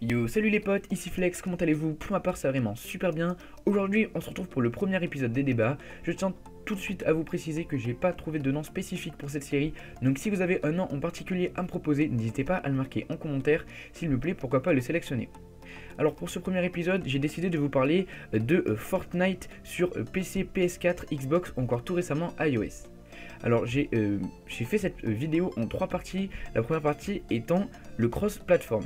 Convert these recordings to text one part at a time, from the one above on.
Yo, salut les potes, ici Flex, comment allez-vous? Pour ma part ça va vraiment super bien. Aujourd'hui on se retrouve pour le premier épisode des débats. Je tiens tout de suite à vous préciser que j'ai pas trouvé de nom spécifique pour cette série. Donc si vous avez un nom en particulier à me proposer, n'hésitez pas à le marquer en commentaire. S'il me plaît, pourquoi pas le sélectionner. Alors pour ce premier épisode, j'ai décidé de vous parler de Fortnite sur PC, PS4, Xbox ou encore tout récemment iOS. Alors j'ai fait cette vidéo en 3 parties. La première partie étant le cross-platform.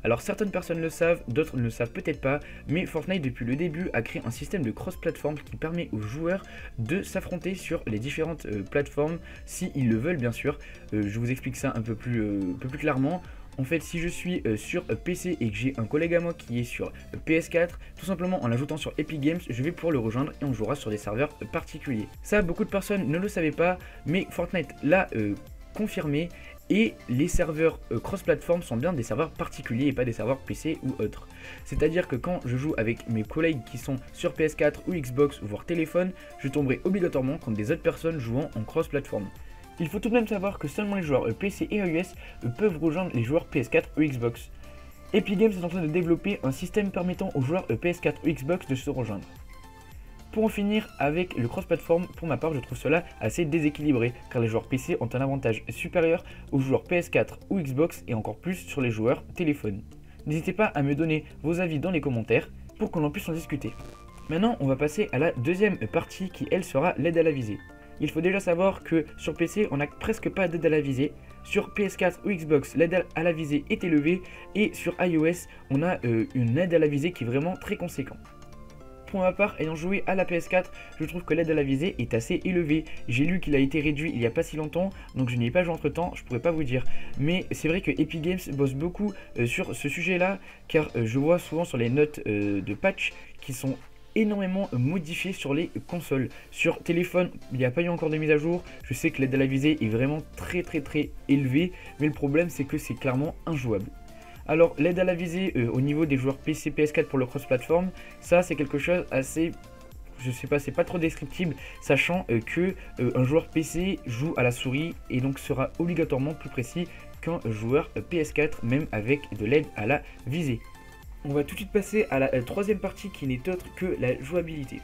Alors certaines personnes le savent, d'autres ne le savent peut-être pas, mais Fortnite depuis le début a créé un système de cross-platform qui permet aux joueurs de s'affronter sur les différentes plateformes, s'ils le veulent bien sûr. Je vous explique ça un peu plus clairement. En fait, si je suis sur PC et que j'ai un collègue à moi qui est sur PS4, tout simplement en l'ajoutant sur Epic Games, je vais pouvoir le rejoindre et on jouera sur des serveurs particuliers. Ça, beaucoup de personnes ne le savaient pas, mais Fortnite l'a confirmé. Et les serveurs cross-platform sont bien des serveurs particuliers et pas des serveurs PC ou autres. C'est-à-dire que quand je joue avec mes collègues qui sont sur PS4 ou Xbox, voire téléphone, je tomberai obligatoirement contre des autres personnes jouant en cross-platform. Il faut tout de même savoir que seulement les joueurs PC et iOS peuvent rejoindre les joueurs PS4 ou Xbox. Epic Games est en train de développer un système permettant aux joueurs PS4 ou Xbox de se rejoindre. Pour en finir avec le cross-platform, pour ma part je trouve cela assez déséquilibré car les joueurs PC ont un avantage supérieur aux joueurs PS4 ou Xbox et encore plus sur les joueurs téléphone. N'hésitez pas à me donner vos avis dans les commentaires pour qu'on en puisse en discuter. Maintenant on va passer à la deuxième partie qui elle sera l'aide à la visée. Il faut déjà savoir que sur PC on n'a presque pas d'aide à la visée, sur PS4 ou Xbox l'aide à la visée est élevée et sur iOS on a une aide à la visée qui est vraiment très conséquente. Pour ma part, ayant joué à la PS4, je trouve que l'aide à la visée est assez élevée. J'ai lu qu'il a été réduit il n'y a pas si longtemps, donc je n'y ai pas joué entre temps, je pourrais pas vous dire. Mais c'est vrai que Epic Games bosse beaucoup sur ce sujet-là, car je vois souvent sur les notes de patch qui sont énormément modifiées sur les consoles. Sur téléphone, il n'y a pas eu encore de mise à jour. Je sais que l'aide à la visée est vraiment très élevée, mais le problème c'est que c'est clairement injouable. Alors l'aide à la visée au niveau des joueurs PC PS4 pour le cross-platform, ça c'est quelque chose assez, je sais pas, c'est pas trop descriptible, sachant que un joueur PC joue à la souris et donc sera obligatoirement plus précis qu'un joueur PS4 même avec de l'aide à la visée. On va tout de suite passer à la troisième partie qui n'est autre que la jouabilité.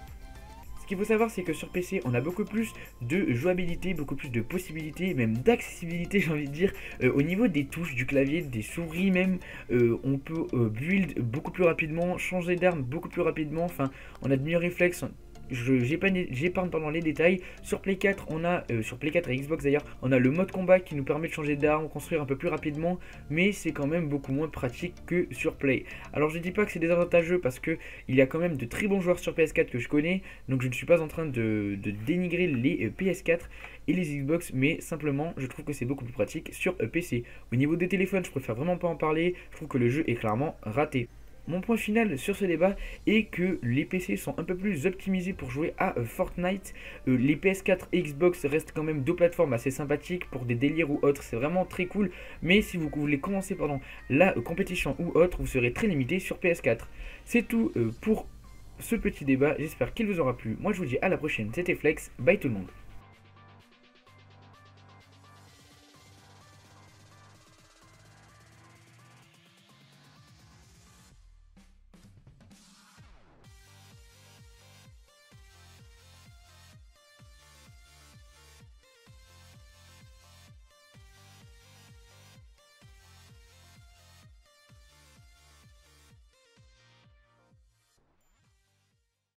Ce qu'il faut savoir, c'est que sur PC, on a beaucoup plus de jouabilité, beaucoup plus de possibilités, même d'accessibilité, j'ai envie de dire, au niveau des touches, du clavier, des souris même. On peut build beaucoup plus rapidement, changer d'arme beaucoup plus rapidement, enfin, on a de meilleurs réflexes. J'épargne pendant les détails. Sur Play 4, on a, sur Play 4 et Xbox d'ailleurs, on a le mode combat qui nous permet de changer d'arme, construire un peu plus rapidement, mais c'est quand même beaucoup moins pratique que sur Play. Alors je dis pas que c'est désavantageux parce que il y a quand même de très bons joueurs sur PS4 que je connais, donc je ne suis pas en train de dénigrer les PS4 et les Xbox, mais simplement je trouve que c'est beaucoup plus pratique sur PC. Au niveau des téléphones, je préfère vraiment pas en parler, je trouve que le jeu est clairement raté. Mon point final sur ce débat est que les PC sont un peu plus optimisés pour jouer à Fortnite. Les PS4 et Xbox restent quand même deux plateformes assez sympathiques pour des délires ou autres, c'est vraiment très cool. Mais si vous voulez commencer la compétition ou autre, vous serez très limité sur PS4. C'est tout pour ce petit débat, j'espère qu'il vous aura plu. Moi je vous dis à la prochaine, c'était Flex, bye tout le monde.